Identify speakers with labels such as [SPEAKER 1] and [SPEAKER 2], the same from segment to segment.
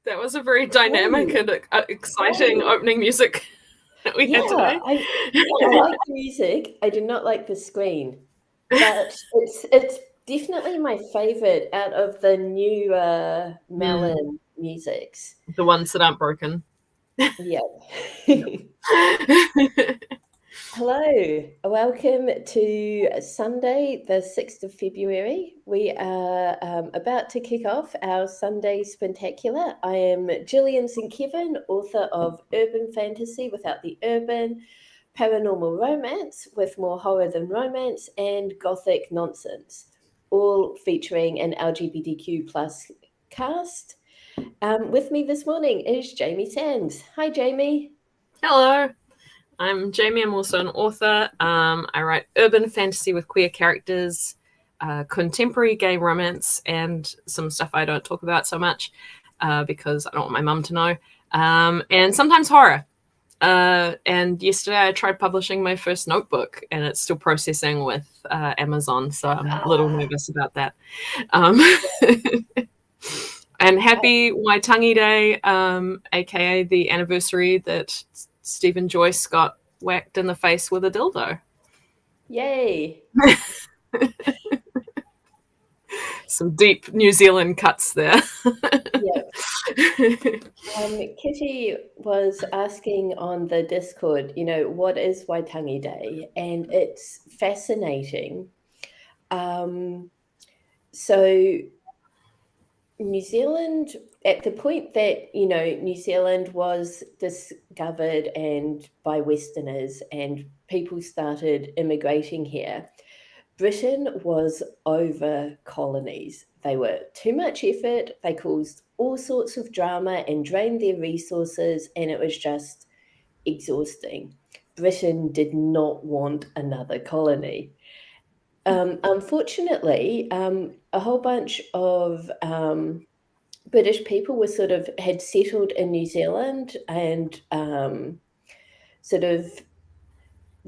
[SPEAKER 1] That was a very dynamic and exciting opening music that we had today.
[SPEAKER 2] I like the music. I do not like the screen, but it's definitely my favorite out of the new Melon musics.
[SPEAKER 1] The ones that aren't broken.
[SPEAKER 2] Yeah. Hello, welcome to Sunday, the 6th of February. We are about to kick off our Sunday Sprintacular. I am Gillian St, author of urban fantasy without the urban, paranormal romance with more horror than romance, and gothic nonsense, all featuring an LGBTQ plus cast. With me this morning is Jamie Sands. Hi, Jamie.
[SPEAKER 1] Hello. I'm Jamie. I'm also an author. I write urban fantasy with queer characters, contemporary gay romance, and some stuff I don't talk about so much because I don't want my mum to know, and sometimes horror. And yesterday I tried publishing my first notebook, and it's still processing with Amazon, so I'm a little nervous about that. And happy Waitangi Day, aka the anniversary that Stephen Joyce got whacked in the face with a dildo.
[SPEAKER 2] Yay.
[SPEAKER 1] Some deep New Zealand cuts there.
[SPEAKER 2] Yep. Kitty was asking on the Discord, what is Waitangi Day? And it's fascinating. So New Zealand, at the point that, New Zealand was discovered and by Westerners and people started immigrating here, Britain was over colonies. They were too much effort. They caused all sorts of drama and drained their resources, and it was just exhausting. Britain did not want another colony. Unfortunately, a whole bunch of British people had settled in New Zealand, and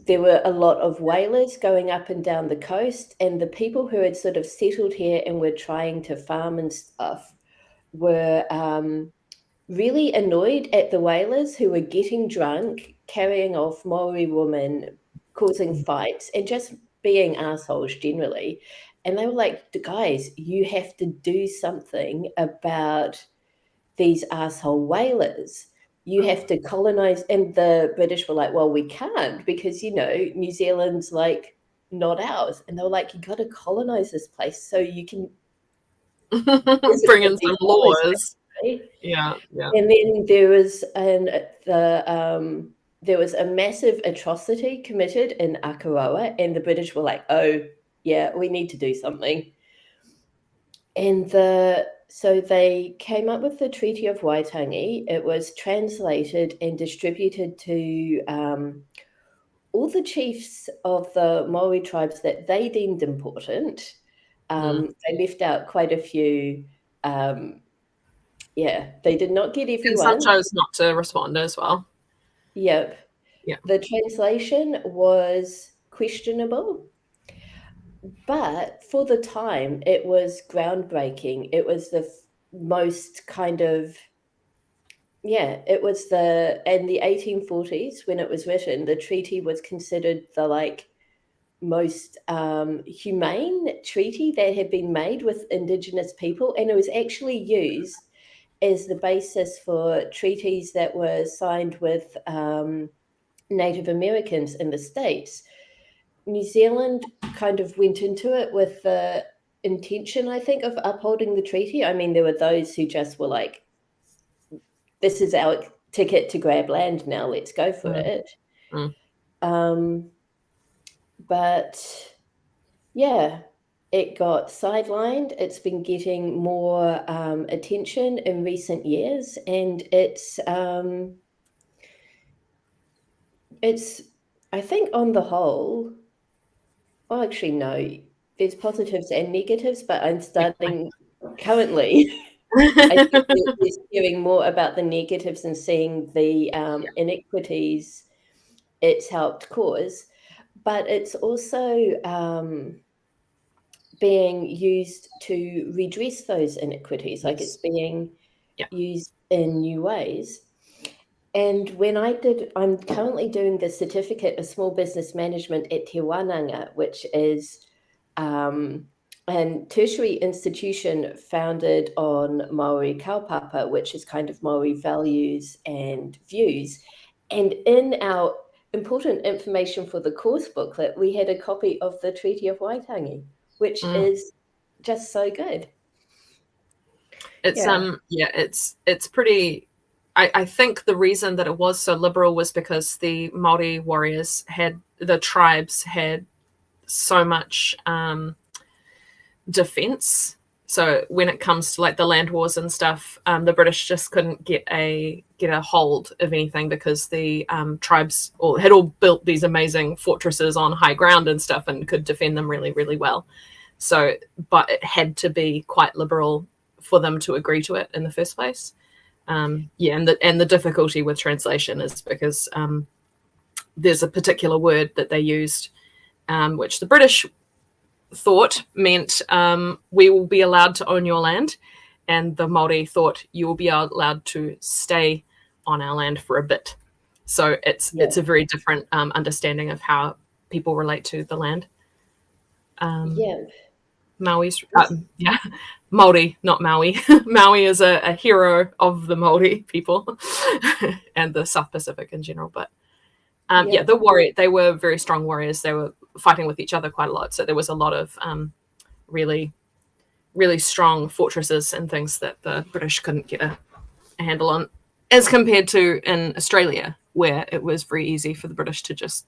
[SPEAKER 2] there were a lot of whalers going up and down the coast, and the people who had sort of settled here and were trying to farm and stuff were really annoyed at the whalers who were getting drunk, carrying off Maori women, causing fights, and just being assholes generally. And they were like, guys, you have to do something about these asshole whalers. You have to colonize. And the British were like, well, we can't because, New Zealand's like not ours. And they were like, you got to colonize this place so you can
[SPEAKER 1] bring in some laws.
[SPEAKER 2] Right?
[SPEAKER 1] Yeah.
[SPEAKER 2] And then there was there was a massive atrocity committed in Akaroa, and the British were like, oh, yeah, we need to do something. And so they came up with the Treaty of Waitangi. It was translated and distributed to all the chiefs of the Maori tribes that they deemed important. They left out quite a few. They did not get everyone.
[SPEAKER 1] And some chose not to respond as well.
[SPEAKER 2] Yep.
[SPEAKER 1] Yeah.
[SPEAKER 2] The translation was questionable, but for the time, it was groundbreaking. It was the most kind of, it was in the 1840s when it was written, the treaty was considered the most humane treaty that had been made with Indigenous people, and it was actually used as the basis for treaties that were signed with Native Americans in the States. New Zealand kind of went into it with the intention, I think, of upholding the treaty. I mean, there were those who just were like, this is our ticket to grab land now, let's go for it. But yeah, it got sidelined. It's been getting more attention in recent years, and it's I think on the whole, well, actually, no, there's positives and negatives, but I'm starting currently. I think there's hearing more about the negatives and seeing the inequities it's helped cause, but it's also being used to redress those inequities. Like it's being used in new ways. And when I'm currently doing the Certificate of Small Business Management at Te Wānanga, which is a tertiary institution founded on Maori kaupapa, which is kind of Maori values and views. And in our important information for the course booklet, we had a copy of the Treaty of Waitangi, which is just so good.
[SPEAKER 1] It's it's pretty. I think the reason that it was so liberal was because the Maori warriors the tribes had so much defense. So when it comes to like the land wars and stuff, the British just couldn't get a hold of anything because the tribes had all built these amazing fortresses on high ground and stuff and could defend them really, really well. So, but it had to be quite liberal for them to agree to it in the first place. And the difficulty with translation is because there's a particular word that they used, which the British thought meant we will be allowed to own your land, and the Maori thought you will be allowed to stay on our land for a bit. So it's a very different understanding of how people relate to the land. Maui's Maori, not Maui. Maui is a hero of the Maori people and the South Pacific in general. But they were very strong warriors. They were fighting with each other quite a lot. So there was a lot of really, really strong fortresses and things that the British couldn't get a handle on, as compared to in Australia, where it was very easy for the British to just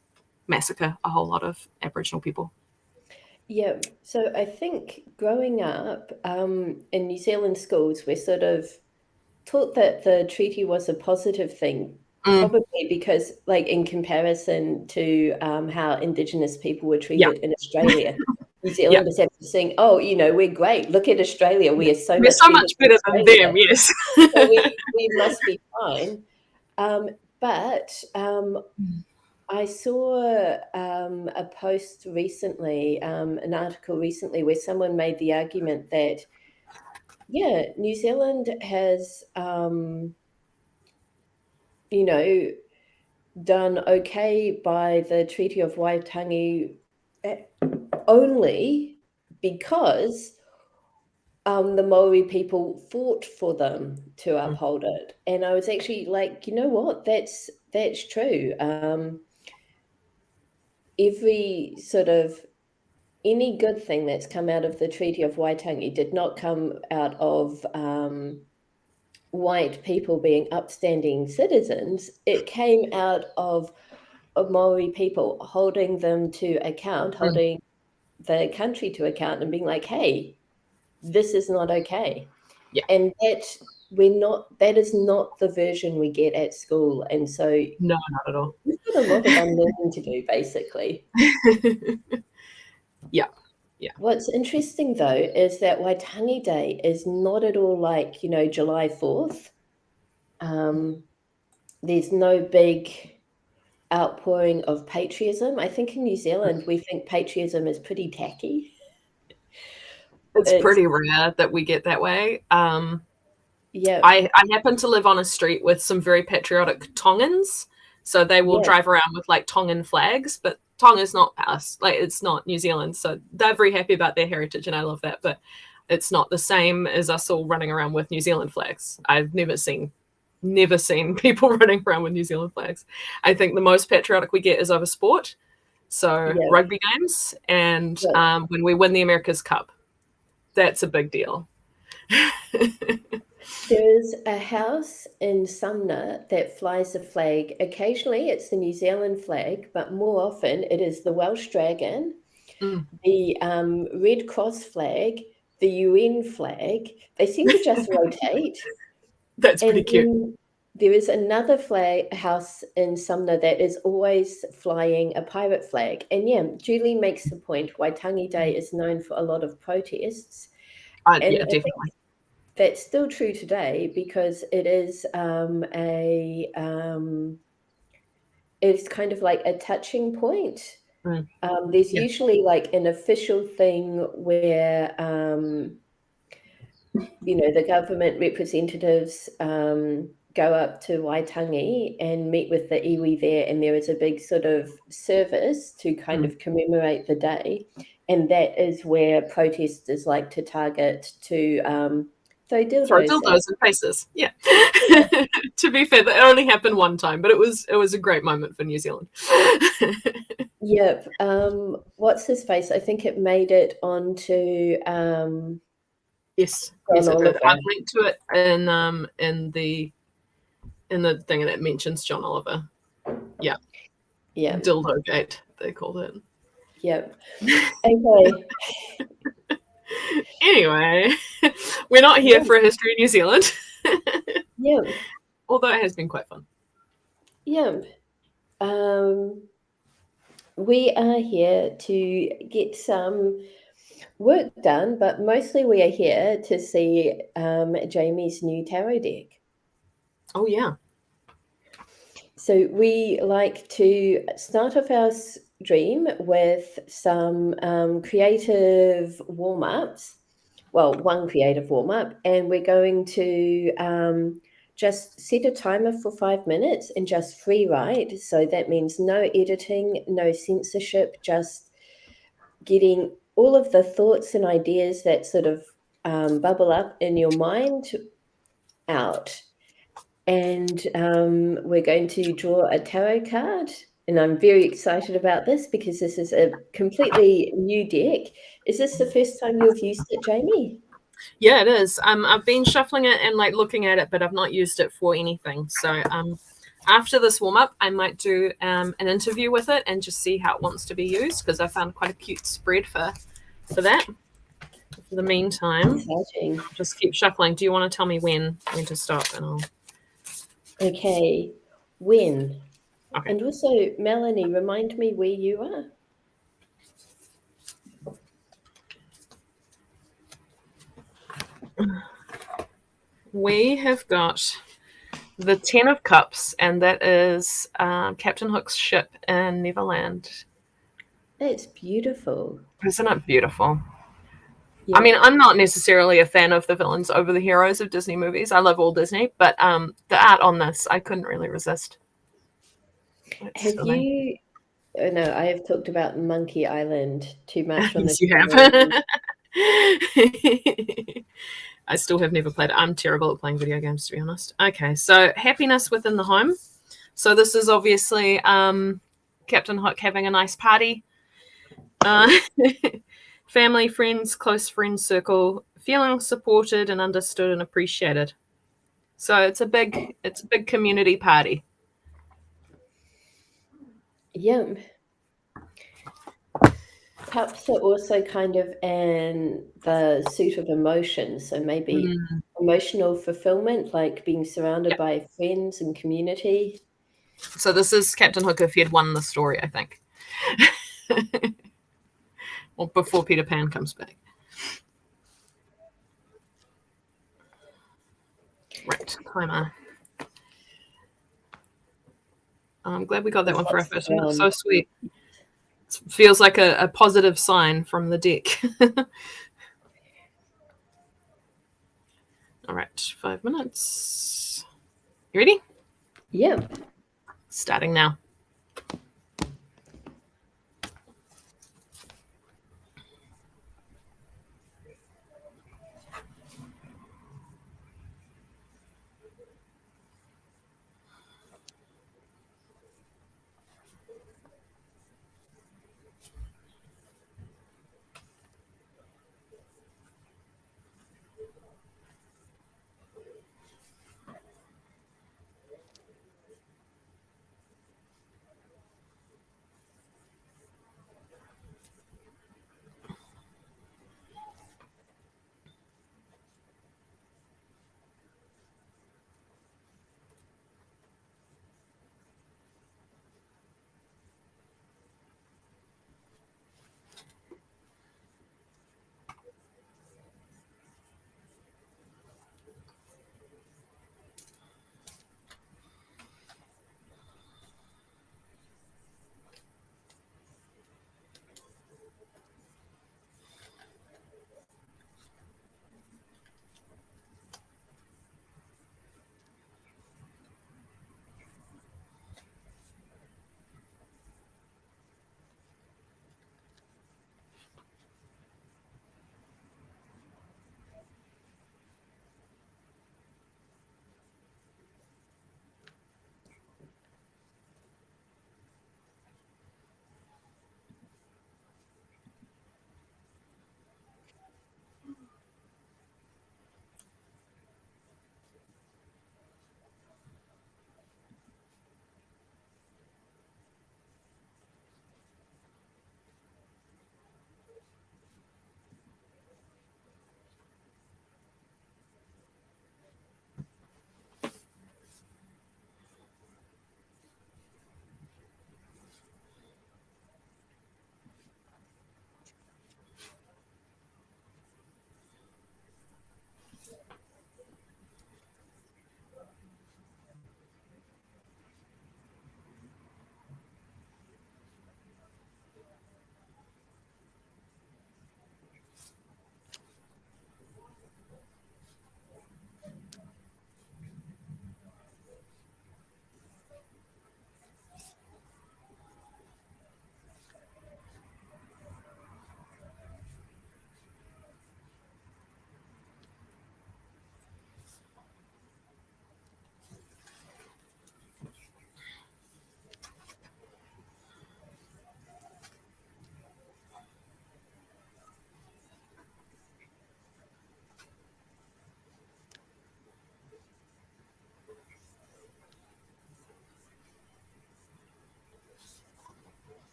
[SPEAKER 1] massacre a whole lot of Aboriginal people.
[SPEAKER 2] Yeah, so I think growing up in New Zealand schools, we're sort of taught that the treaty was a positive thing, probably because, like, in comparison to how Indigenous people were treated in Australia, New Zealanders have to sing, "Oh, we're great. Look at Australia. We are so much
[SPEAKER 1] better than them." Yes,
[SPEAKER 2] so we must be fine. But I saw a post recently, an article recently, where someone made the argument that, New Zealand has, done okay by the Treaty of Waitangi only because the Maori people fought for them to uphold it. And I was actually like, you know what? That's true. Every sort of any good thing that's come out of the Treaty of Waitangi did not come out of white people being upstanding citizens. It came out of Maori people holding them to account, holding the country to account, and being like, "Hey, this is not okay."
[SPEAKER 1] Yeah.
[SPEAKER 2] And that is not the version we get at school. And so
[SPEAKER 1] no, not at all.
[SPEAKER 2] We've got a lot of unlearning to do, basically.
[SPEAKER 1] Yeah.
[SPEAKER 2] What's interesting, though, is that Waitangi Day is not at all like, July 4th. There's no big outpouring of patriotism. I think in New Zealand, we think patriotism is pretty tacky.
[SPEAKER 1] It's pretty rare that we get that way. I happen to live on a street with some very patriotic Tongans. So they will drive around with like Tongan flags, but Tonga's not us. Like, it's not New Zealand. So they're very happy about their heritage, and I love that. But it's not the same as us all running around with New Zealand flags. I've never seen people running around with New Zealand flags. I think the most patriotic we get is over sport. So rugby games and when we win the America's Cup. That's a big deal.
[SPEAKER 2] There's a house in Sumner that flies a flag. Occasionally it's the New Zealand flag, but more often it is the Welsh dragon, the Red Cross flag, the UN flag. They seem to just rotate.
[SPEAKER 1] That's pretty cute.
[SPEAKER 2] There is another house in Sumner that is always flying a pirate flag. And Julie makes the point, Waitangi Day is known for a lot of protests.
[SPEAKER 1] Definitely.
[SPEAKER 2] That's still true today because it is it's kind of like a touching point. There's usually like an official thing where the government representatives go up to Waitangi and meet with the iwi there, and there is a big sort of service to kind of commemorate the day, and that is where protesters like to target to throw
[SPEAKER 1] Throw
[SPEAKER 2] dildos at.
[SPEAKER 1] dildos in faces. Yeah. To be fair, that only happened one time, but it was a great moment for New Zealand.
[SPEAKER 2] Yep. What's his face? I think it made it onto
[SPEAKER 1] Yes,
[SPEAKER 2] John
[SPEAKER 1] yes, it did.
[SPEAKER 2] Oliver.
[SPEAKER 1] I've linked to it in the thing, and it mentions John Oliver. Yeah.
[SPEAKER 2] Yeah.
[SPEAKER 1] Dildo Gate, they called it.
[SPEAKER 2] Yep. Okay.
[SPEAKER 1] Anyway, we're not here for a history of New Zealand.
[SPEAKER 2] Yep.
[SPEAKER 1] Although it has been quite fun.
[SPEAKER 2] Yep. We are here to get some work done, but mostly we are here to see Jamie's new tarot deck.
[SPEAKER 1] Oh, yeah.
[SPEAKER 2] So we like to start off our stream with some creative warm-ups. Well, one creative warm-up, and we're going to just set a timer for 5 minutes and just free write. So that means no editing, no censorship, just getting all of the thoughts and ideas that sort of bubble up in your mind out. And we're going to draw a tarot card. And I'm very excited about this because this is a completely new deck. Is this the first time you've used it, Jamie?
[SPEAKER 1] Yeah, it is. I've been shuffling it and like looking at it, but I've not used it for anything. So after this warm up, I might do an interview with it and just see how it wants to be used, because I found quite a cute spread for that. For the meantime,
[SPEAKER 2] Exciting.
[SPEAKER 1] I'll just keep shuffling. Do you want to tell me when to stop? And I'll.
[SPEAKER 2] Okay. When?
[SPEAKER 1] Okay.
[SPEAKER 2] And also, Melanie, remind me where you are.
[SPEAKER 1] We have got the 10 of Cups, and that is Captain Hook's ship in Neverland.
[SPEAKER 2] It's beautiful.
[SPEAKER 1] Isn't it beautiful?
[SPEAKER 2] Yeah.
[SPEAKER 1] I mean, I'm not necessarily a fan of the villains over the heroes of Disney movies. I love all Disney, but the art on this, I couldn't really resist.
[SPEAKER 2] Have you? Oh, no, I have talked about Monkey Island too much on
[SPEAKER 1] Yes,
[SPEAKER 2] this.
[SPEAKER 1] you have. I still have never played it. I'm terrible at playing video games, to be honest. Okay, so happiness within the home. So this is obviously Captain Hook having a nice party. Family, friends, close friend circle, feeling supported and understood and appreciated. So it's a big community party.
[SPEAKER 2] Yeah. Cups are also kind of in the suit of emotions. So maybe emotional fulfillment, like being surrounded by friends and community.
[SPEAKER 1] So this is Captain Hook if he had won the story, I think. Or before Peter Pan comes back. Right, timer. I'm glad we got that one for our first one. That's so sweet. It feels like a positive sign from the deck. All right, 5 minutes. You ready?
[SPEAKER 2] Yeah.
[SPEAKER 1] Starting now.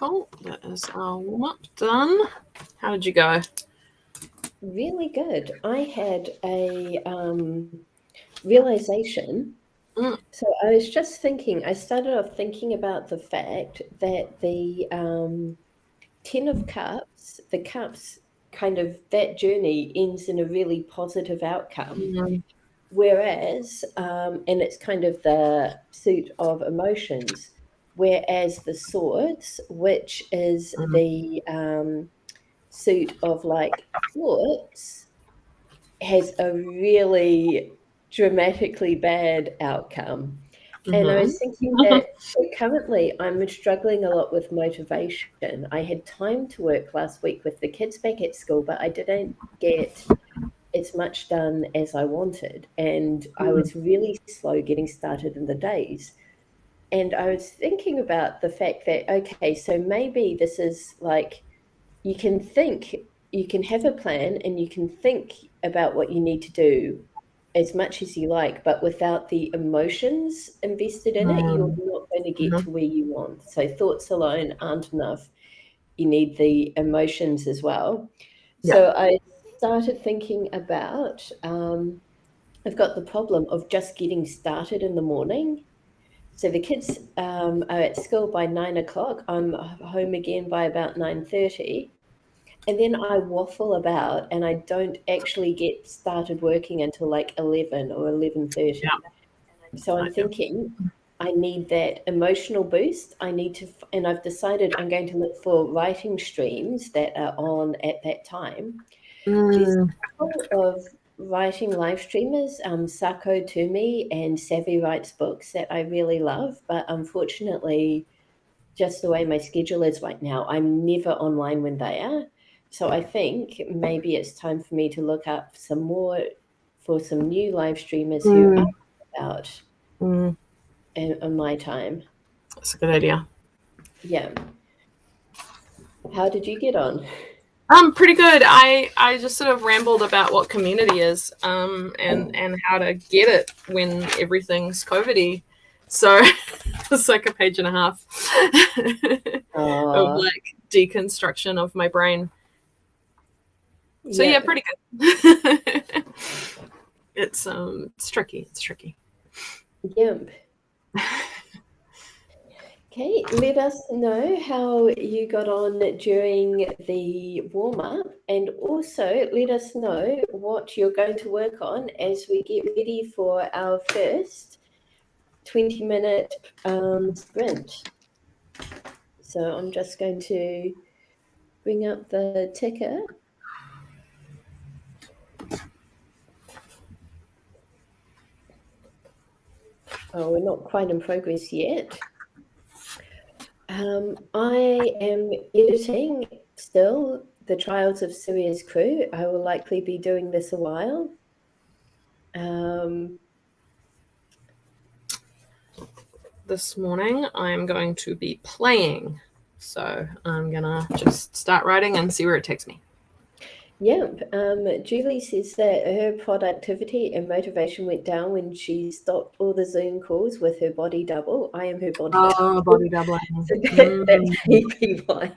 [SPEAKER 1] Cool. That is our warm-up done. How did you go?
[SPEAKER 2] Really good. I had a realization. So I was just thinking, I started off thinking about the fact that the 10 of Cups, the Cups kind of, that journey ends in a really positive outcome. Whereas, and it's kind of the suit of emotions, whereas the Swords, which is the suit of like thoughts, has a really dramatically bad outcome. And I was thinking that currently I'm struggling a lot with motivation. I had time to work last week with the kids back at school, but I didn't get as much done as I wanted. And I was really slow getting started in the days. And I was thinking about the fact that, okay, so maybe this is like, you can think, you can have a plan and you can think about what you need to do as much as you like, but without the emotions invested in it, you're not going to get to where you want. So thoughts alone aren't enough. You need the emotions as well. So I started thinking about, I've got the problem of just getting started in the morning. So the kids are at school by 9 o'clock. I'm home again by about 9:30. And then I waffle about and I don't actually get started working until like 11 or 11:30. So I'm thinking I need that emotional boost. I need to, and I've decided I'm going to look for writing streams that are on at that time. There's a couple of writing live streamers, Sako Toomey and Savvy Writes Books, that I really love, but unfortunately, just the way my schedule is right now, I'm never online when they are. So I think maybe it's time for me to look up some more for some new live streamers who are about on my time.
[SPEAKER 1] That's a good idea.
[SPEAKER 2] Yeah. How did you get on?
[SPEAKER 1] Pretty good. I just sort of rambled about what community is, and how to get it when everything's COVID-y. So it's like a page and a half of like deconstruction of my brain. So yeah, pretty good. It's tricky. It's tricky.
[SPEAKER 2] Yep. Okay, let us know how you got on during the warm-up, and also let us know what you're going to work on as we get ready for our first 20-minute sprint. So I'm just going to bring up the ticker. Oh, we're not quite in progress yet. I am editing still The Trials of Sirius Crew. I will likely be doing this a while.
[SPEAKER 1] This morning I'm going to be playing. So I'm going to just start writing and see where it takes me.
[SPEAKER 2] Yep. Julie says that her productivity and motivation went down when she stopped all the Zoom calls with her body double. I am her body double.
[SPEAKER 1] Oh, body doubling.
[SPEAKER 2] So that's maybe why.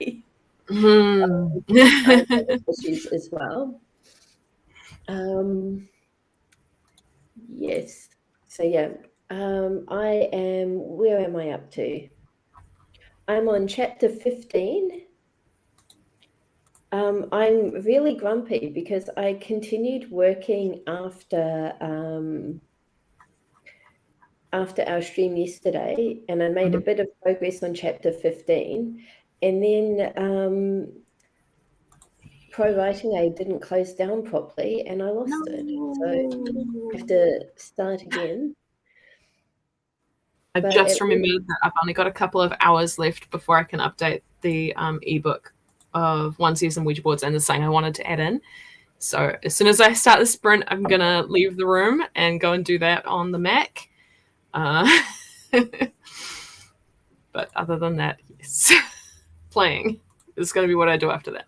[SPEAKER 2] Issues as well. Yes. So yeah. Where am I up to? I'm on chapter 15. I'm really grumpy because I continued working after our stream yesterday, and I made a bit of progress on chapter 15, and then Pro Writing Aid didn't close down properly, and I lost it. So I have to start again.
[SPEAKER 1] I just remembered that I've only got a couple of hours left before I can update the ebook of One Season Ouija Boards and the thing I wanted to add in. So as soon as I start the sprint, I'm going to leave the room and go and do that on the Mac. But other than that, yes. Playing is going to be what I do after that.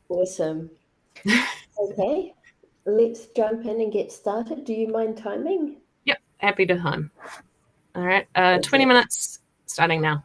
[SPEAKER 2] Awesome. Okay, let's jump in and get started. Do you mind timing?
[SPEAKER 1] Yep, happy to time. All right, 20 minutes starting now.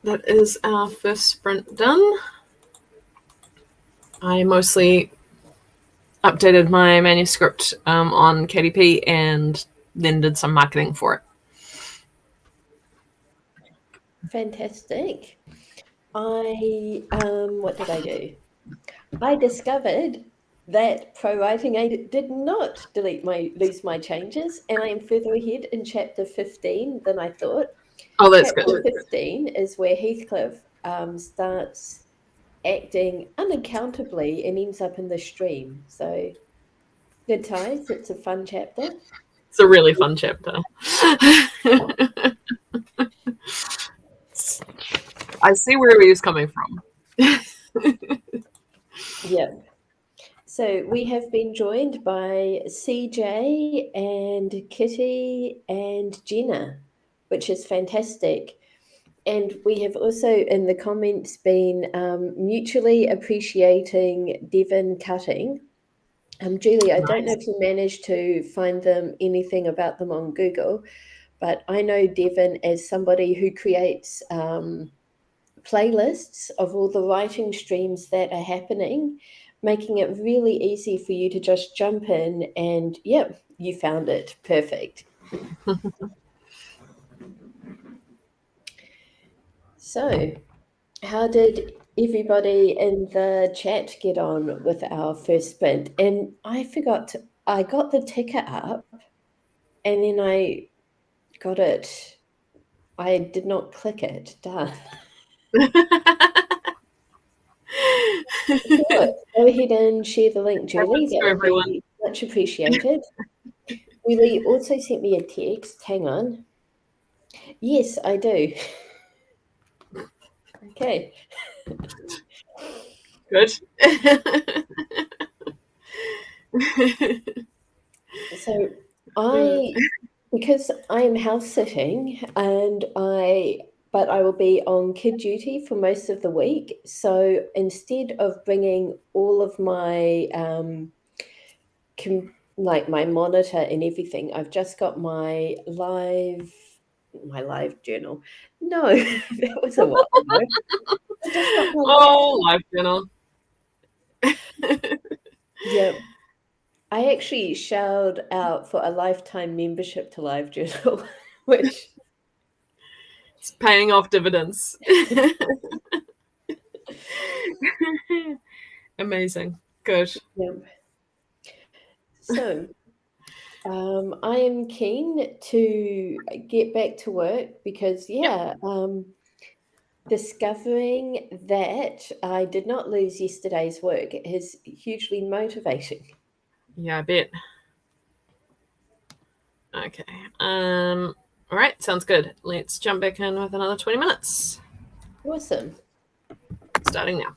[SPEAKER 1] That is our first sprint done. I mostly updated my manuscript on KDP and then did some marketing for it.
[SPEAKER 2] Fantastic. What did I do? I discovered that Pro Writing Aid did not lose my changes, and I am further ahead in chapter 15 than I thought.
[SPEAKER 1] Oh, that's
[SPEAKER 2] Chapter
[SPEAKER 1] good.
[SPEAKER 2] 15 is where Heathcliff starts acting unaccountably and ends up in the stream. So good times. It's a fun chapter.
[SPEAKER 1] It's a really fun chapter. I see where he was coming from.
[SPEAKER 2] Yeah. So we have been joined by CJ and Kitty and Jenna, which is fantastic. And we have also in the comments been mutually appreciating Devon cutting. Julie, I don't know if you managed to find anything about them on Google, but I know Devon as somebody who creates playlists of all the writing streams that are happening, making it really easy for you to just jump in and, yep, you found it. Perfect. So, how did everybody in the chat get on with our first sprint? And I forgot, I got the ticker up and then I got it. I did not click it. Darn. Go ahead and share the link, Julie. That would be much appreciated. Julie also sent me a text. Hang on. Yes, I do. Okay.
[SPEAKER 1] Good.
[SPEAKER 2] So because I am house sitting but I will be on kid duty for most of the week. So instead of bringing all of my like my monitor and everything, I've just got my live journal. No, that was a while ago. I've just got my
[SPEAKER 1] live journal.
[SPEAKER 2] Yeah. I actually shelled out for a lifetime membership to LiveJournal, which
[SPEAKER 1] it's paying off dividends. Amazing. Good.
[SPEAKER 2] Yep. So I am keen to get back to work because discovering that I did not lose yesterday's work is hugely motivating.
[SPEAKER 1] Yeah, I bet. Okay. All right, sounds good. Let's jump back in with another 20 minutes.
[SPEAKER 2] Awesome.
[SPEAKER 1] Starting now.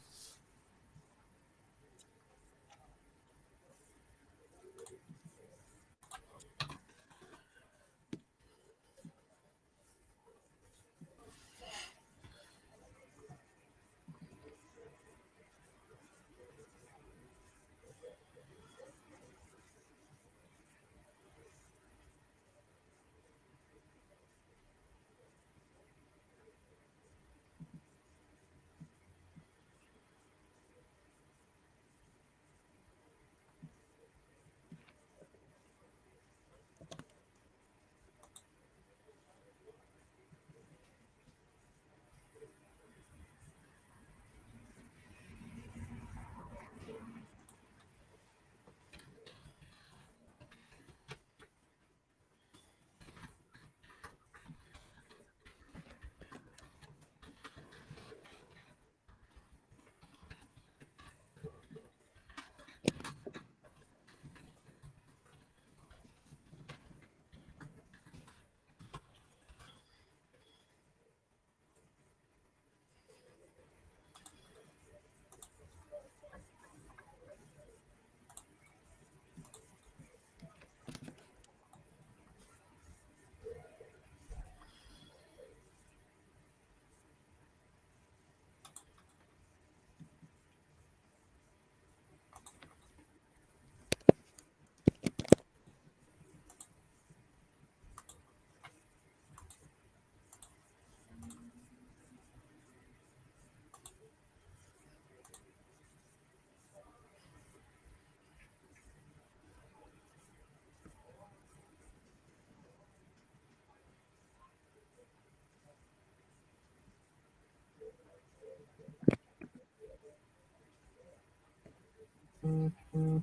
[SPEAKER 1] Mm-hmm.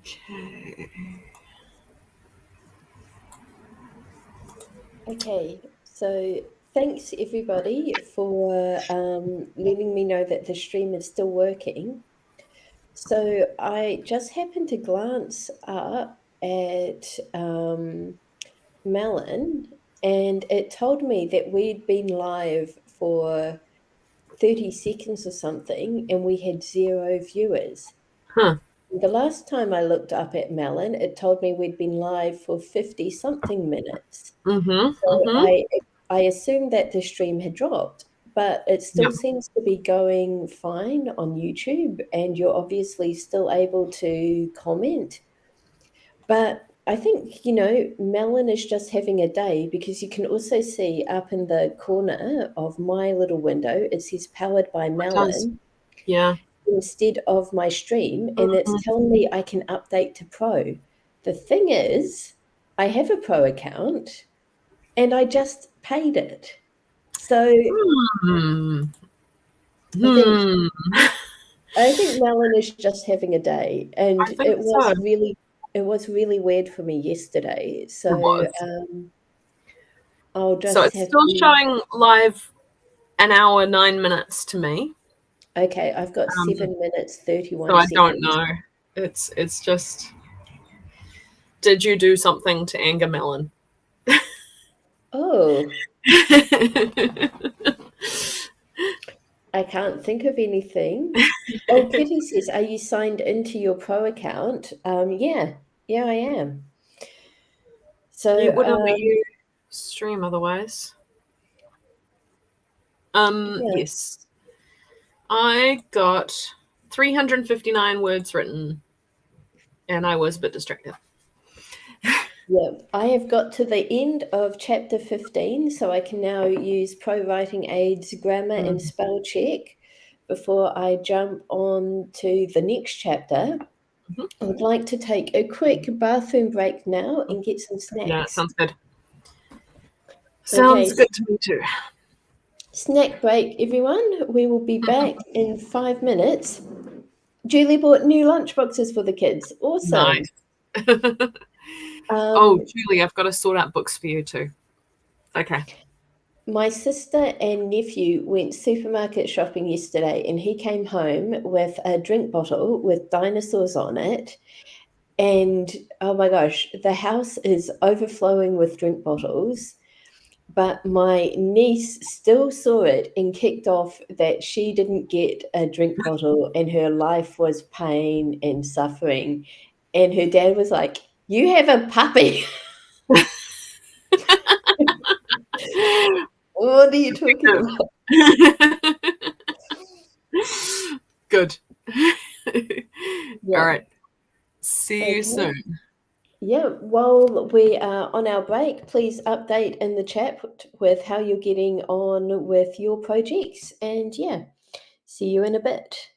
[SPEAKER 1] Okay.
[SPEAKER 2] Okay, so thanks everybody for letting me know that the stream is still working. So I just happened to glance up at Melon, and it told me that we'd been live for 30 seconds or something, and we had 0 viewers.
[SPEAKER 1] Huh.
[SPEAKER 2] The last time I looked up at Melon, it told me we'd been live for 50 something minutes.
[SPEAKER 1] Mm-hmm.
[SPEAKER 2] So
[SPEAKER 1] Mm-hmm.
[SPEAKER 2] I assumed that the stream had dropped, but it still
[SPEAKER 1] Yep.
[SPEAKER 2] seems to be going fine on YouTube, and you're obviously still able to comment. But I think, Melon is just having a day, because you can also see up in the corner of my little window, it says powered by
[SPEAKER 1] It does.
[SPEAKER 2] Melon
[SPEAKER 1] Yeah.
[SPEAKER 2] instead of my stream, and it's
[SPEAKER 1] Mhm.
[SPEAKER 2] telling me I can update to pro. The thing is, I have a pro account and I just paid it. So
[SPEAKER 1] Hmm.
[SPEAKER 2] I think
[SPEAKER 1] Hmm.
[SPEAKER 2] I think Melon is just having a day, and
[SPEAKER 1] I think so.
[SPEAKER 2] it was really weird for me yesterday.
[SPEAKER 1] It
[SPEAKER 2] So
[SPEAKER 1] was.
[SPEAKER 2] I'll
[SPEAKER 1] So
[SPEAKER 2] just
[SPEAKER 1] it's
[SPEAKER 2] have
[SPEAKER 1] still
[SPEAKER 2] to.
[SPEAKER 1] showing live 1 hour 9 minutes to me.
[SPEAKER 2] Okay, I've got
[SPEAKER 1] Um,
[SPEAKER 2] 7 minutes
[SPEAKER 1] so
[SPEAKER 2] 31
[SPEAKER 1] I don't
[SPEAKER 2] seconds.
[SPEAKER 1] know. It's just. Did you do something to anger Melon?
[SPEAKER 2] Oh, I can't think of anything. Oh, Kitty says, "Are you signed into your pro account?" Yeah, I am.
[SPEAKER 1] You
[SPEAKER 2] So,
[SPEAKER 1] wouldn't let you stream otherwise.
[SPEAKER 2] yeah,
[SPEAKER 1] Yes. I got 359 words written and I was a bit distracted.
[SPEAKER 2] yeah. I have got to the end of chapter 15, so I can now use Pro Writing Aid's grammar and
[SPEAKER 1] Mm.
[SPEAKER 2] spell check before I jump on to the next chapter.
[SPEAKER 1] Mhm.
[SPEAKER 2] I would like to take a quick bathroom break now and get some
[SPEAKER 1] Yeah,
[SPEAKER 2] snacks.
[SPEAKER 1] sounds good.
[SPEAKER 2] Okay,
[SPEAKER 1] Sounds good to me too.
[SPEAKER 2] snack break, everyone. We will be back in 5 minutes. Julie bought new lunchboxes for the kids. Awesome.
[SPEAKER 1] Nice. Oh,
[SPEAKER 2] Um,
[SPEAKER 1] Julie, I've got to sort out books for you too. Okay.
[SPEAKER 2] my sister and nephew went supermarket shopping yesterday, and he came home with a drink bottle with dinosaurs on it. And oh my gosh, the house is overflowing with drink bottles. But my niece still saw it and kicked off that she didn't get a drink bottle and her life was pain and suffering. And her dad was like, "You have a puppy." What are you talking about?
[SPEAKER 1] Good. All
[SPEAKER 2] Yeah.
[SPEAKER 1] right. See you
[SPEAKER 2] Okay.
[SPEAKER 1] soon.
[SPEAKER 2] Yeah. While we are on our break, please update in the chat with how you're getting on with your projects. And yeah, see you in a bit.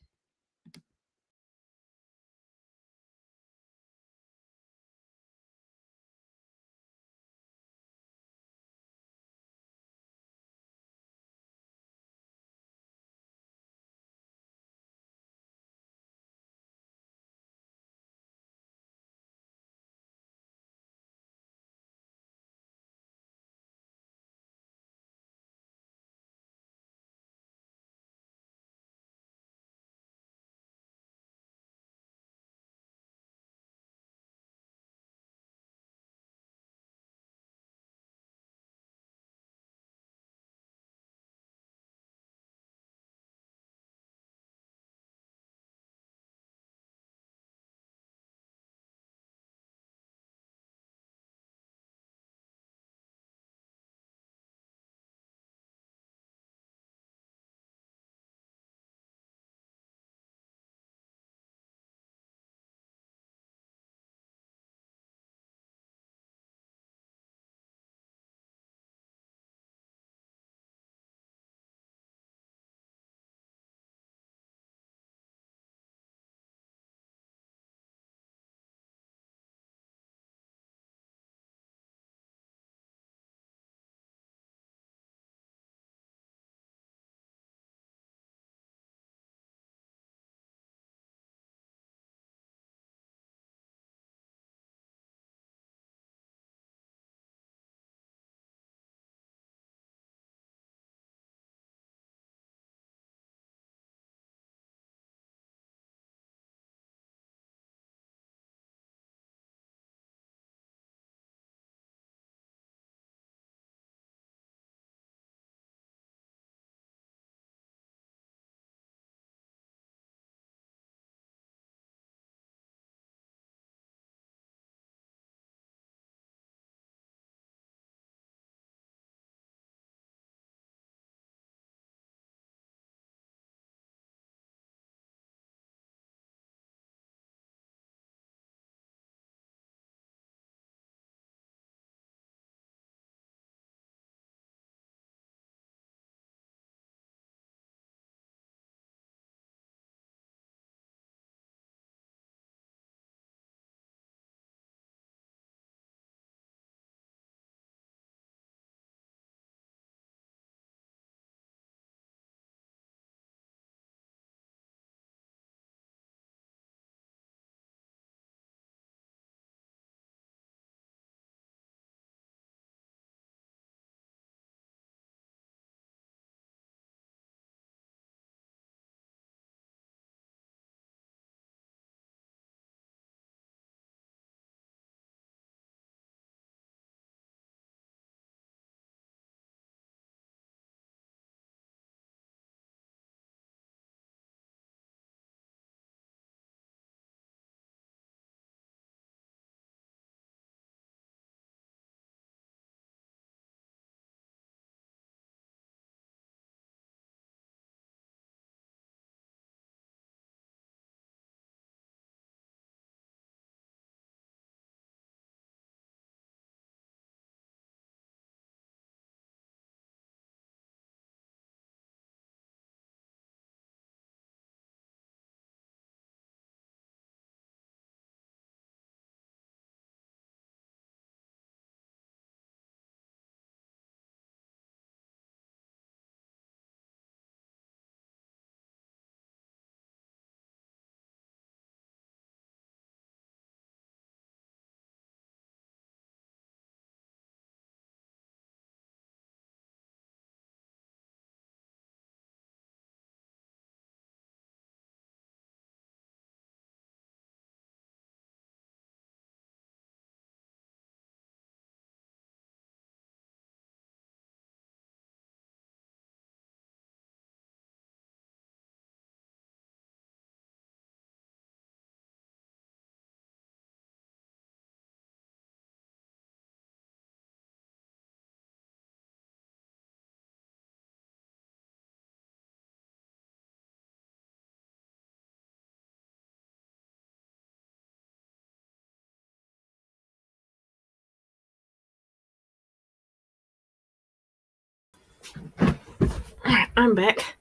[SPEAKER 1] Alright, I'm back.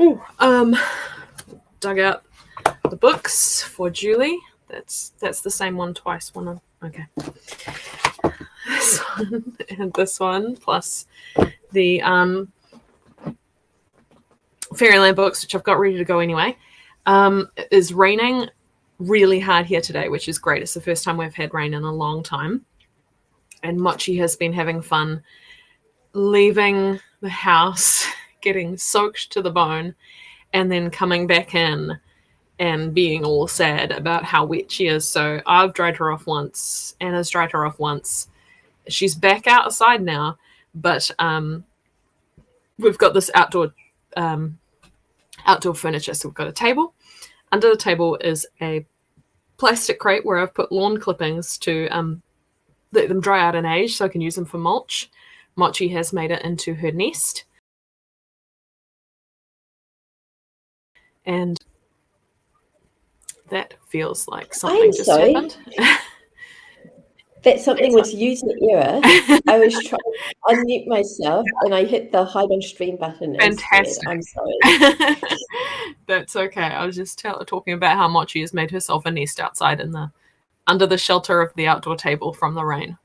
[SPEAKER 1] Ooh, dug out the books for Julie. That's the same one twice. Okay. This one and this one, plus the Fairyland books, which I've got ready to go anyway. It is raining really hard here today, which is great. It's the first time we've had rain in a long time. And Mochi has been having fun leaving the house, getting soaked to the bone, and then coming back in and being all sad about how wet she is. So I've dried her off once. Anna's dried her off once. She's back outside now, but we've got this outdoor furniture. So we've got a table. Under the table is a plastic crate where I've put lawn clippings to let them dry out and age so I can use them for mulch. Mochi has made it into her nest. And that feels like something just happened.
[SPEAKER 2] That something was user error. I was trying to unmute myself and I hit the hide on stream button.
[SPEAKER 1] Fantastic.
[SPEAKER 2] Instead. I'm sorry.
[SPEAKER 1] That's okay. I was just talking about how Mochi has made herself a nest outside under the shelter of the outdoor table from the rain.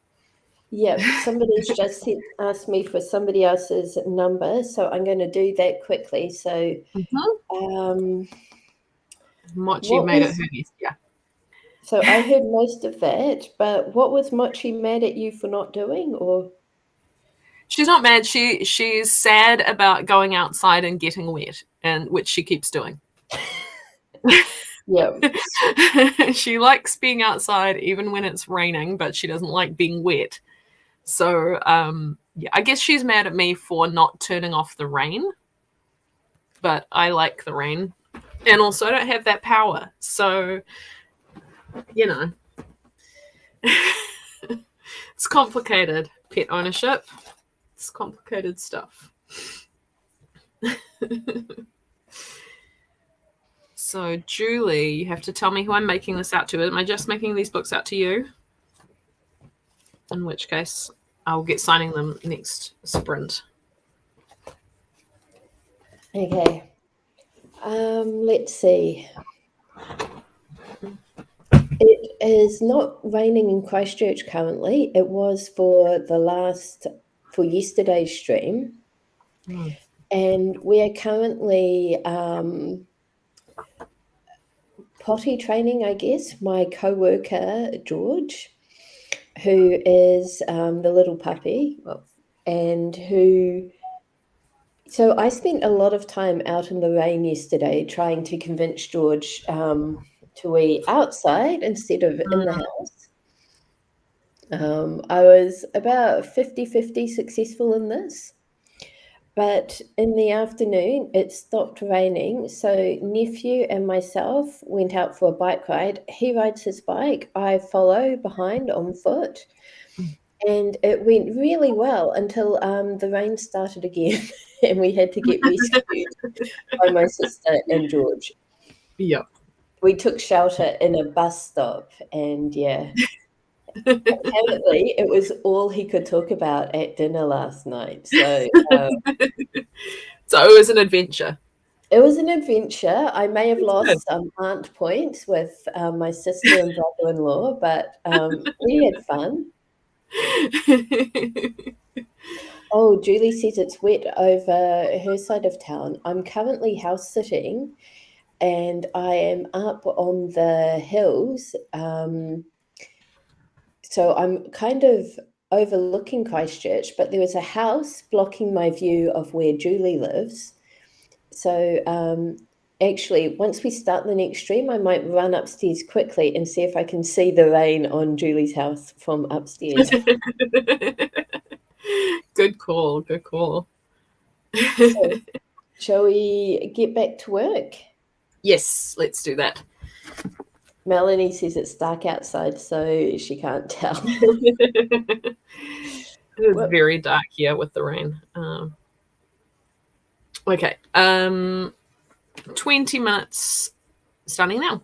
[SPEAKER 2] Yeah, somebody's just asked me for somebody else's number, so I'm going to do that quickly. So,
[SPEAKER 1] Mochi made it her nest, yeah.
[SPEAKER 2] So I heard most of that, but what was Mochi mad at you for not doing, or?
[SPEAKER 1] She's not mad. She's sad about going outside and getting wet, and which she keeps doing.
[SPEAKER 2] Yeah.
[SPEAKER 1] She likes being outside even when it's raining, but she doesn't like being wet. So, yeah, I guess she's mad at me for not turning off the rain, but I like the rain, and also I don't have that power. So, you know, it's complicated. Pet ownership, it's complicated stuff. So, Julie, you have to tell me who I'm making this out to. Am I just making these books out to you? In which case, I'll get signing them next sprint.
[SPEAKER 2] Okay. Let's see. It is not raining in Christchurch currently. It was for yesterday's stream. And we are currently potty training, I guess, my co-worker, George, who is the little puppy, and so I spent a lot of time out in the rain yesterday trying to convince George to eat outside instead of in the house. I was about 50-50 successful in this. But in the afternoon, it stopped raining. So nephew and myself went out for a bike ride. He rides his bike. I follow behind on foot. And it went really well until the rain started again. And we had to get rescued by my sister and George.
[SPEAKER 1] Yep.
[SPEAKER 2] We took shelter in a bus stop. And yeah. Apparently, it was all he could talk about at dinner last night. So,
[SPEAKER 1] so it was an adventure.
[SPEAKER 2] It was an adventure. I may have lost some aunt points with my sister and brother-in-law, but we had fun. Oh, Julie says it's wet over her side of town. I'm currently house sitting, and I am up on the hills. So I'm kind of overlooking Christchurch, but there was a house blocking my view of where Julie lives. So actually, once we start the next stream, I might run upstairs quickly and see if I can see the rain on Julie's house from upstairs.
[SPEAKER 1] Good call. Good call.
[SPEAKER 2] So, shall we get back to work?
[SPEAKER 1] Yes, let's do that.
[SPEAKER 2] Melanie says it's dark outside, so she can't tell.
[SPEAKER 1] It is very dark here with the rain. Okay. 20 minutes starting now.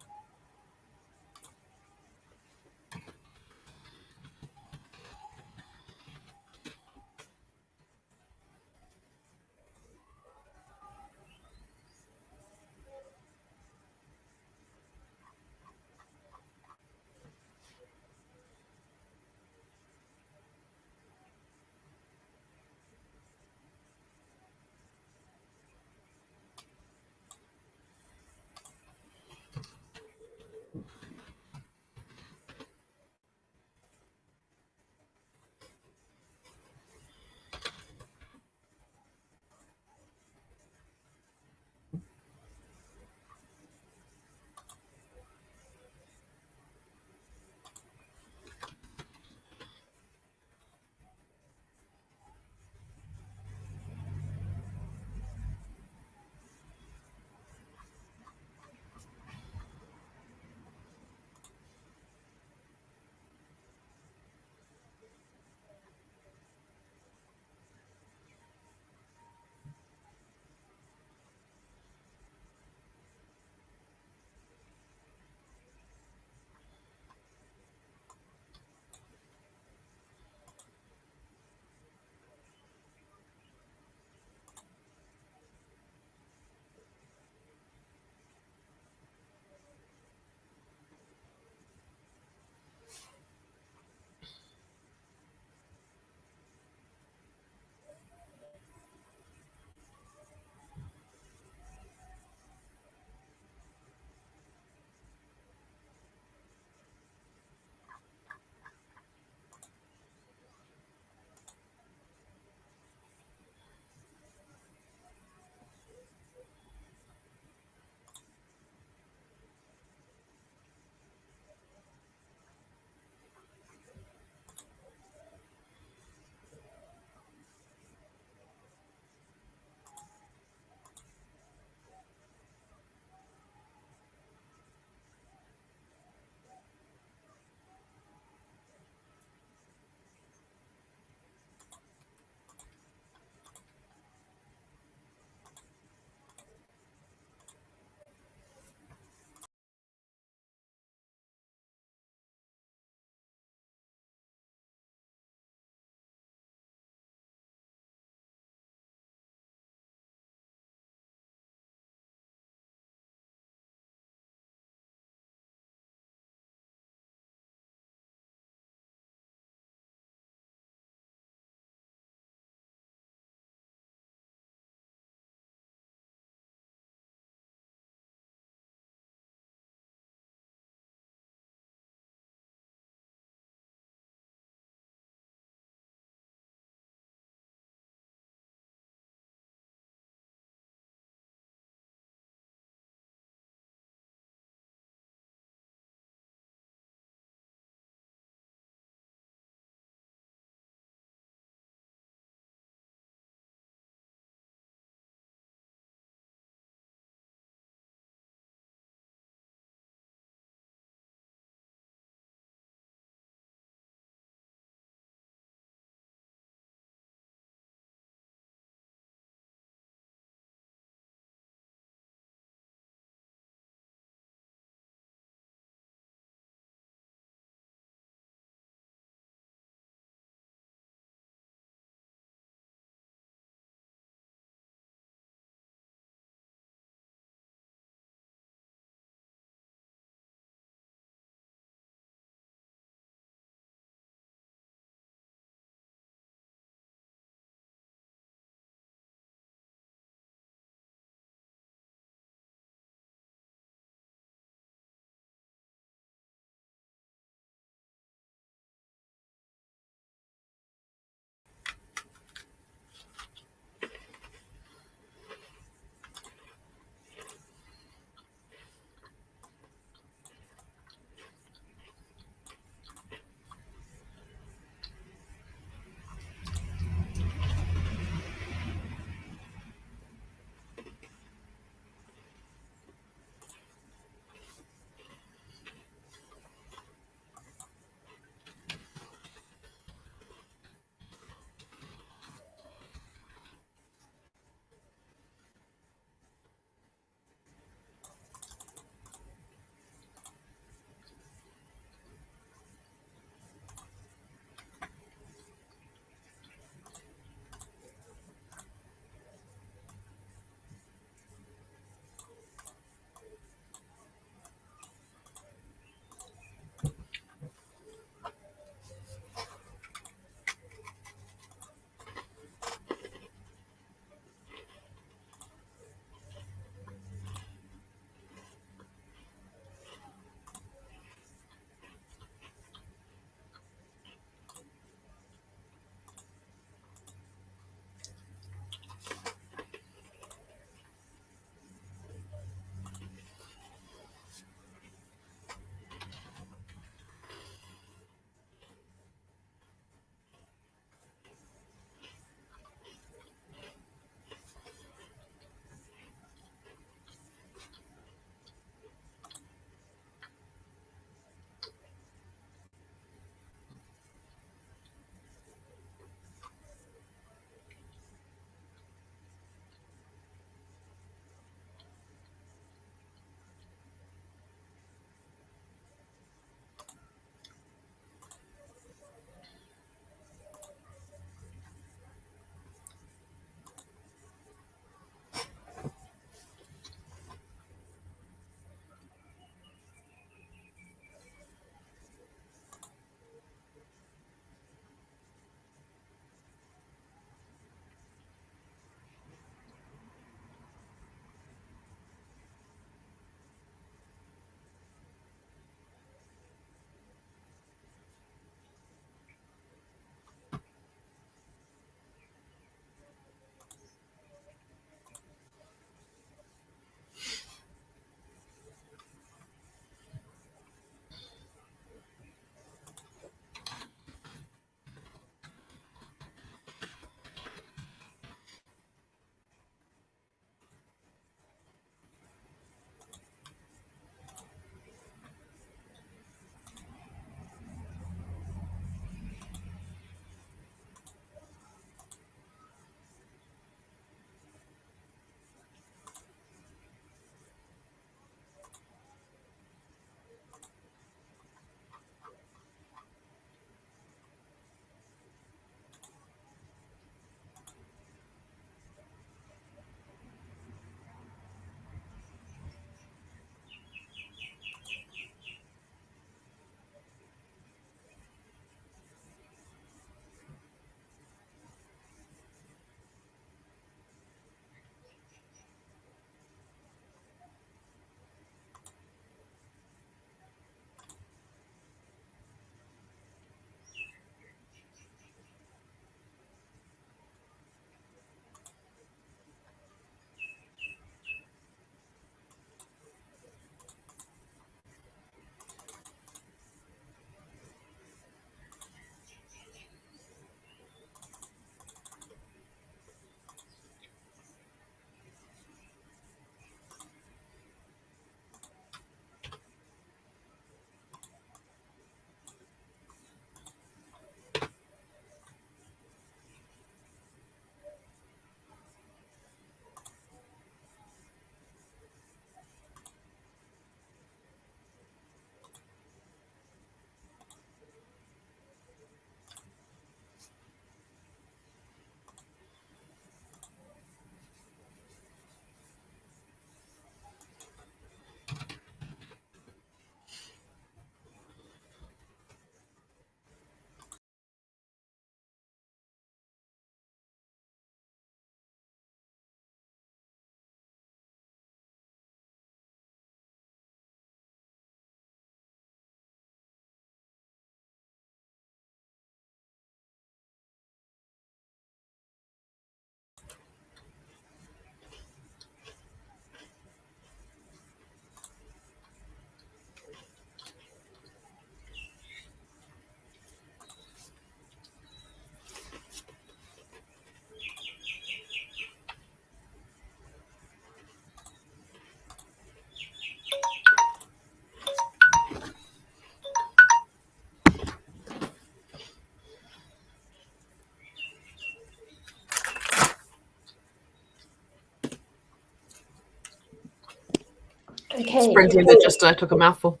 [SPEAKER 2] Okay,
[SPEAKER 1] Sprintacular just took a mouthful.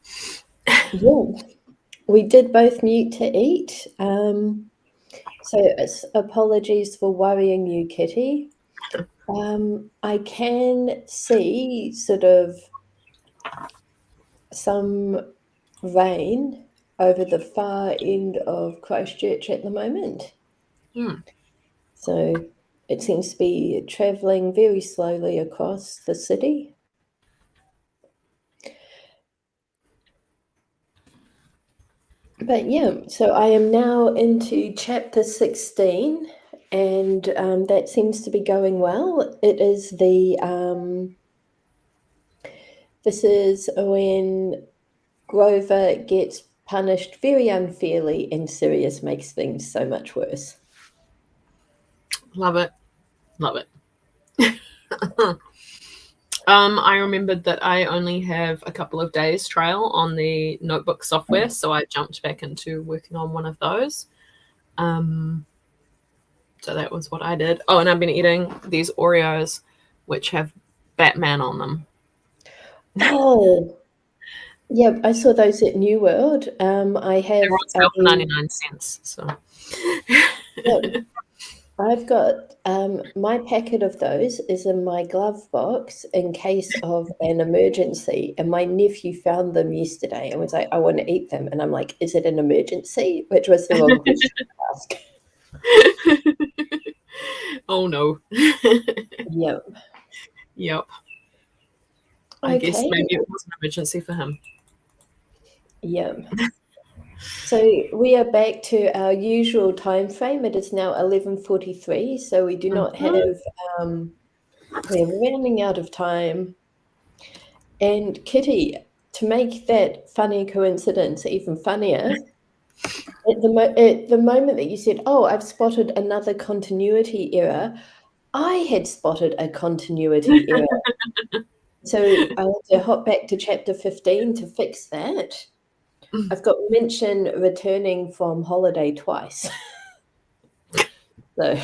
[SPEAKER 2] yeah, we did both mute to eat. So apologies for worrying you, Kitty. I can see sort of some rain over the far end of Christchurch at the moment. So it seems to be travelling very slowly across the city. But yeah, so I am now into chapter 16, and that seems to be going well. It is this is when Grover gets punished very unfairly and Sirius makes things so much worse.
[SPEAKER 1] Love it. Love it. I remembered that I only have a couple of days trial on the notebook software, so I jumped back into working on one of those. So that was what I did. Oh, and I've been eating these Oreos, which have Batman on them.
[SPEAKER 2] Oh, yeah, I saw those at New World. I have
[SPEAKER 1] They're on sale for 99 cents. So
[SPEAKER 2] yeah, I've got my packet of those is in my glove box in case of an emergency. And my nephew found them yesterday and was like, I want to eat them. And I'm like, is it an emergency? Which was the wrong question to ask.
[SPEAKER 1] Oh no.
[SPEAKER 2] Yep.
[SPEAKER 1] Yep. I guess maybe it was an emergency for him.
[SPEAKER 2] Yep. So we are back to our usual time frame. It is now 11:43, so we do not have we're running out of time. And Kitty, to make that funny coincidence even funnier, at the moment that you said, "Oh, I've spotted another continuity error," I had spotted a continuity error. So I had to hop back to chapter 15 to fix that. I've got Minchin returning from holiday twice. So,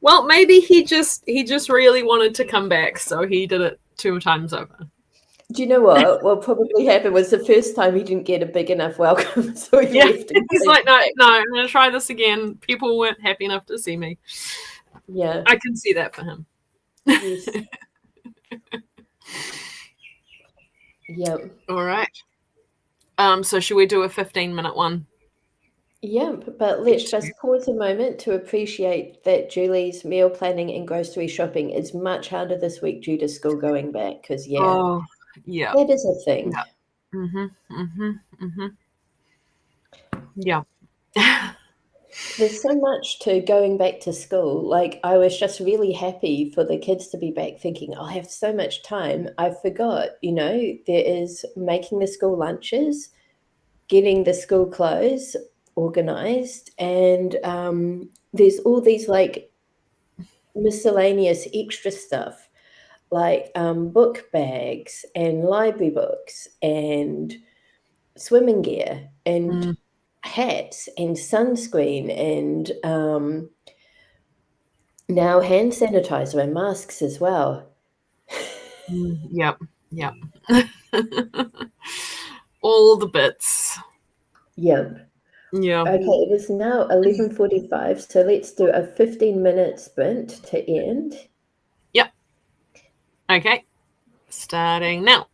[SPEAKER 1] well, maybe he just really wanted to come back, so he did it 2 times over.
[SPEAKER 2] do you know what probably happened was the first time he didn't get a big enough welcome, so he left.
[SPEAKER 1] He's like, no, I'm going to try this again. People weren't happy enough to see me.
[SPEAKER 2] Yeah,
[SPEAKER 1] I can see that for him.
[SPEAKER 2] yes. Yep.
[SPEAKER 1] All right. So should we do a 15-minute one?
[SPEAKER 2] Yep, but let's just pause a moment to appreciate that Julie's meal planning and grocery shopping is much harder this week due to school going back, because that is a thing.
[SPEAKER 1] Yeah.
[SPEAKER 2] There's so much to going back to school. Like, I was just really happy for the kids to be back thinking, I'll have so much time. I forgot, there is making the school lunches, getting the school clothes organized, and there's all these like miscellaneous extra stuff like book bags and library books and swimming gear and hats and sunscreen and now hand sanitizer and masks as well.
[SPEAKER 1] Yep. All the bits.
[SPEAKER 2] Yep.
[SPEAKER 1] Yeah.
[SPEAKER 2] Okay, it is now 11:45, so let's do a 15-minute sprint to end.
[SPEAKER 1] Yep. Okay. Starting now.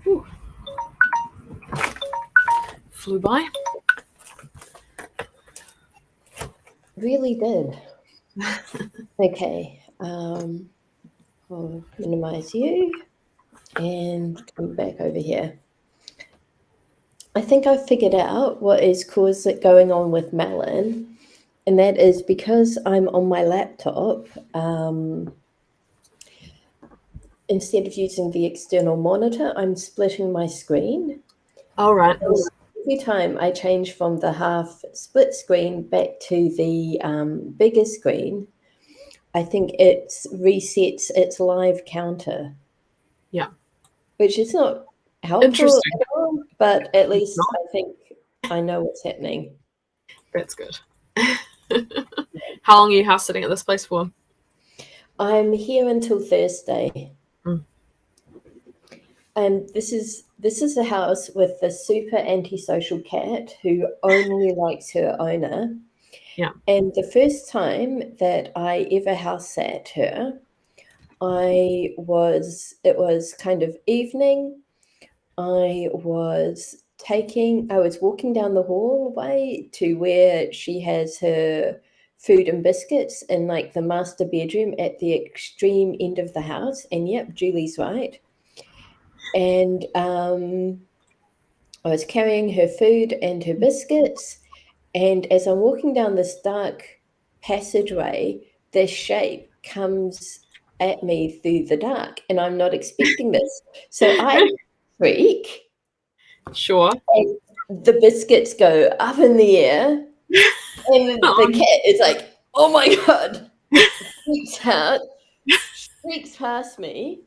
[SPEAKER 1] Whew. Flew by.
[SPEAKER 2] Really did. Okay. I'll minimize you and come back over here. I think I've figured out what is going on with Melon, and that is because I'm on my laptop. Instead of using the external monitor, I'm splitting my screen.
[SPEAKER 1] All right.
[SPEAKER 2] Every time I change from the half split screen back to the bigger screen, I think it resets its live counter.
[SPEAKER 1] Yeah.
[SPEAKER 2] Which is not helpful
[SPEAKER 1] Interesting.
[SPEAKER 2] at all, but at least I think I know what's happening.
[SPEAKER 1] That's good. How long are you house sitting at this place for?
[SPEAKER 2] I'm here until Thursday.
[SPEAKER 1] Mm.
[SPEAKER 2] And this is a house with the super antisocial cat who only likes her owner.
[SPEAKER 1] Yeah.
[SPEAKER 2] And the first time that I ever house sat her, it was kind of evening. I was walking down the hallway to where she has her food and biscuits in like the master bedroom at the extreme end of the house. And yep, Julie's right. And I was carrying her food and her biscuits. And as I'm walking down this dark passageway, this shape comes at me through the dark, and I'm not expecting this. So I freak.
[SPEAKER 1] Sure.
[SPEAKER 2] And the biscuits go up in the air, and the cat is like, "Oh my god!" freaks out, streaks past me,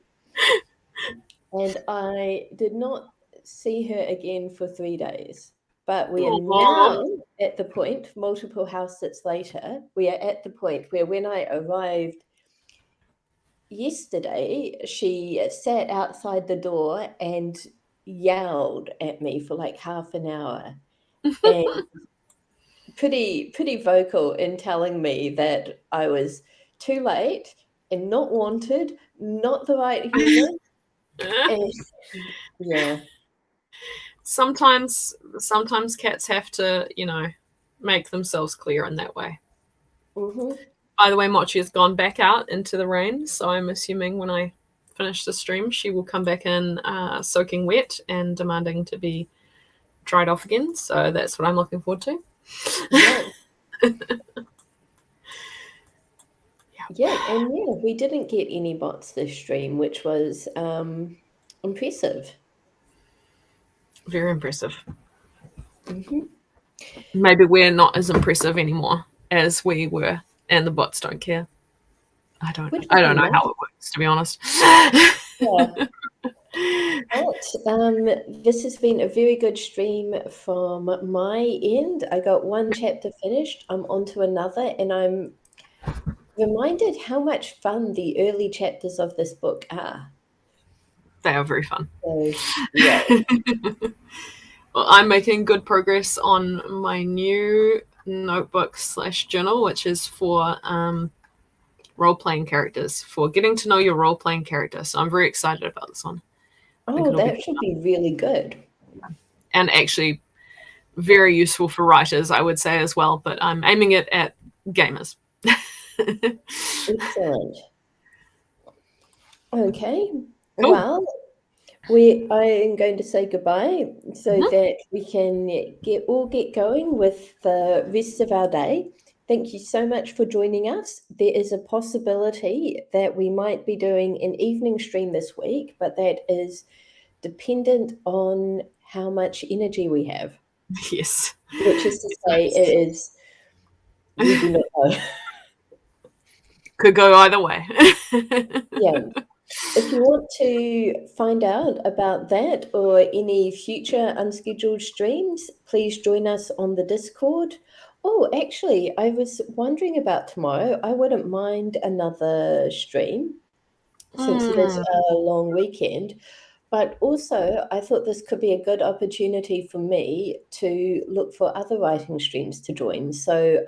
[SPEAKER 2] and I did not see her again for 3 days. But we are now at the point, multiple house sits later, we are at the point where when I arrived yesterday, she sat outside the door and yelled at me for like half an hour. And pretty vocal in telling me that I was too late and not wanted, not the right human. And yeah.
[SPEAKER 1] Sometimes cats have to, make themselves clear in that way.
[SPEAKER 2] Mm-hmm.
[SPEAKER 1] By the way, Mochi has gone back out into the rain, so I'm assuming when I finish the stream, she will come back in soaking wet and demanding to be dried off again. So that's what I'm looking forward to.
[SPEAKER 2] Yeah. And we didn't get any bots this stream, which was impressive.
[SPEAKER 1] Very impressive.
[SPEAKER 2] Mm-hmm.
[SPEAKER 1] Maybe we're not as impressive anymore as we were, and the bots don't care. I don't know how it works, to be honest.
[SPEAKER 2] Yeah. But this has been a very good stream from my end. I got one chapter finished. I'm on to another, and I'm reminded how much fun the early chapters of this book are.
[SPEAKER 1] They are very fun.
[SPEAKER 2] So, yeah.
[SPEAKER 1] Well, I'm making good progress on my new notebook / journal, which is for role-playing characters, for getting to know your role-playing character. So I'm very excited about this one.
[SPEAKER 2] Oh, that should be really good.
[SPEAKER 1] And actually very useful for writers, I would say, as well. But I'm aiming it at gamers.
[SPEAKER 2] Excellent. Okay.
[SPEAKER 1] Cool.
[SPEAKER 2] Well, I am going to say goodbye so that we can get going with the rest of our day. Thank you so much for joining us. There is a possibility that we might be doing an evening stream this week, but that is dependent on how much energy we have.
[SPEAKER 1] Yes.
[SPEAKER 2] Which is to say, it is, we do not know.
[SPEAKER 1] Could go either way.
[SPEAKER 2] Yeah. If you want to find out about that or any future unscheduled streams, please join us on the Discord. Oh, actually, I was wondering about tomorrow. I wouldn't mind another stream since it is a long weekend. But also, I thought this could be a good opportunity for me to look for other writing streams to join. So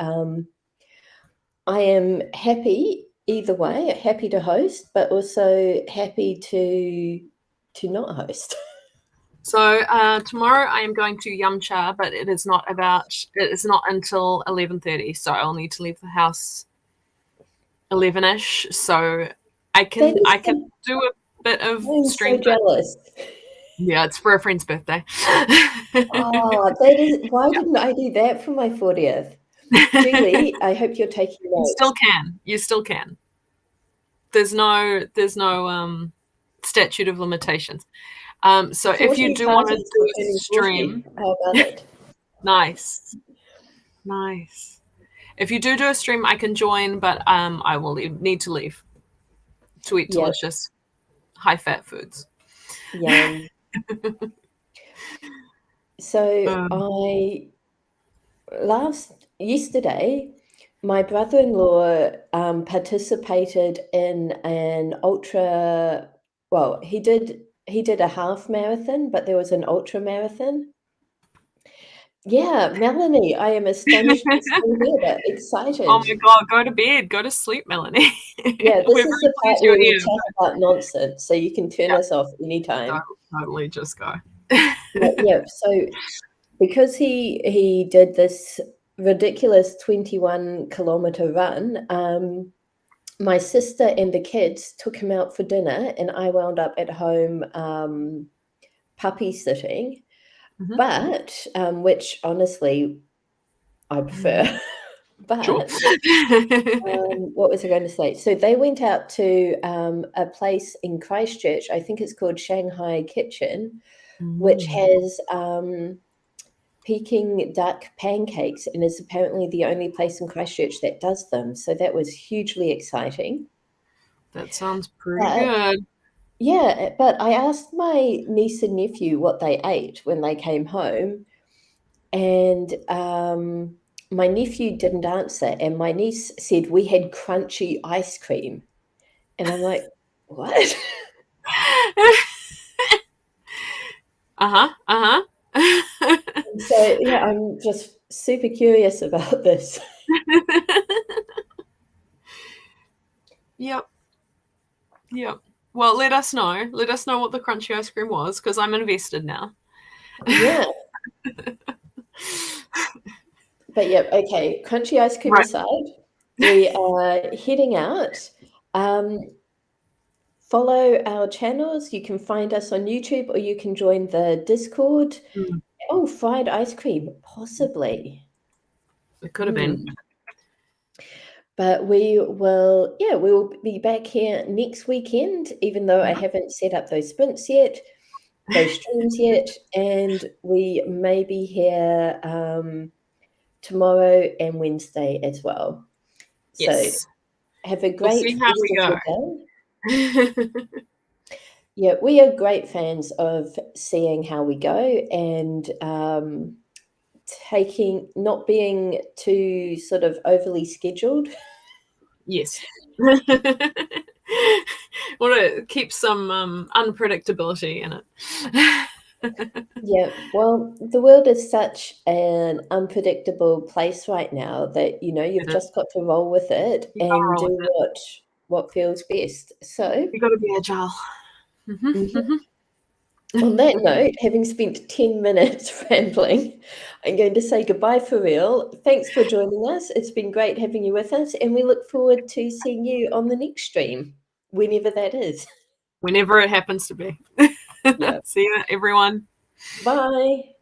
[SPEAKER 2] I am happy either way, happy to host, but also happy to not host.
[SPEAKER 1] So tomorrow I am going to Yumcha, but it is not until 11:30. So I'll need to leave the house 11ish. So I can do a bit of stream.
[SPEAKER 2] I'm so jealous.
[SPEAKER 1] Yeah, it's for a friend's birthday.
[SPEAKER 2] Oh, that is. Why didn't I do that for my 40th? Julie, I hope you're taking notes.
[SPEAKER 1] You still can. There's no statute of limitations. So if you do want to do a stream,
[SPEAKER 2] how about it?
[SPEAKER 1] Nice. If you do a stream, I can join, but I will need to leave to eat delicious, high-fat foods.
[SPEAKER 2] Yum. So yesterday, my brother-in-law participated in an ultra. Well, he did a half marathon, but there was an ultra marathon. Yeah, Melanie, I am astonished to see that. Excited.
[SPEAKER 1] Oh my God, go to bed. Go to sleep, Melanie.
[SPEAKER 2] Yeah, this is the part where we talk about nonsense, so you can turn us off anytime.
[SPEAKER 1] Totally, just go.
[SPEAKER 2] So because he did this ridiculous 21-kilometer run, my sister and the kids took him out for dinner, and I wound up at home puppy sitting. But which honestly I prefer. But what was I going to say? So they went out to a place in Christchurch. I think it's called Shanghai Kitchen, which has Peking duck pancakes, and is apparently the only place in Christchurch that does them. So that was hugely exciting.
[SPEAKER 1] That sounds pretty good.
[SPEAKER 2] Yeah, but I asked my niece and nephew what they ate when they came home, And my nephew didn't answer, and my niece said we had crunchy ice cream. And I'm like, what? So, yeah, I'm just super curious about this.
[SPEAKER 1] Yep. Yep. Well, let us know. Let us know what the crunchy ice cream was, because I'm invested now.
[SPEAKER 2] Yeah. But yeah, okay, crunchy ice cream
[SPEAKER 1] Right.
[SPEAKER 2] aside, we are heading out. Follow our channels. You can find us on YouTube, or you can join the Discord.
[SPEAKER 1] Mm,
[SPEAKER 2] Oh, fried ice cream, possibly.
[SPEAKER 1] it could have been.
[SPEAKER 2] But we will be back here next weekend, even though I haven't set up those sprints yet, those streams yet, and we may be here tomorrow and Wednesday as well. So
[SPEAKER 1] Yes.
[SPEAKER 2] have a
[SPEAKER 1] We'll
[SPEAKER 2] great
[SPEAKER 1] see how
[SPEAKER 2] rest
[SPEAKER 1] we
[SPEAKER 2] of
[SPEAKER 1] go.
[SPEAKER 2] your day. Yeah, we are great fans of seeing how we go, and not being too sort of overly scheduled.
[SPEAKER 1] Yes. Want to keep some unpredictability in it.
[SPEAKER 2] Yeah, well, the world is such an unpredictable place right now that, you've just got to roll with it
[SPEAKER 1] You gotta
[SPEAKER 2] and
[SPEAKER 1] roll
[SPEAKER 2] do
[SPEAKER 1] with it.
[SPEAKER 2] what feels best. So,
[SPEAKER 1] You gotta be agile.
[SPEAKER 2] mhm. On that note, having spent 10 minutes rambling, I'm going to say goodbye for real. Thanks for joining us. It's been great having you with us, and we look forward to seeing you on the next stream, whenever that is.
[SPEAKER 1] Whenever it happens to be.
[SPEAKER 2] Yeah.
[SPEAKER 1] See you, everyone.
[SPEAKER 2] Bye.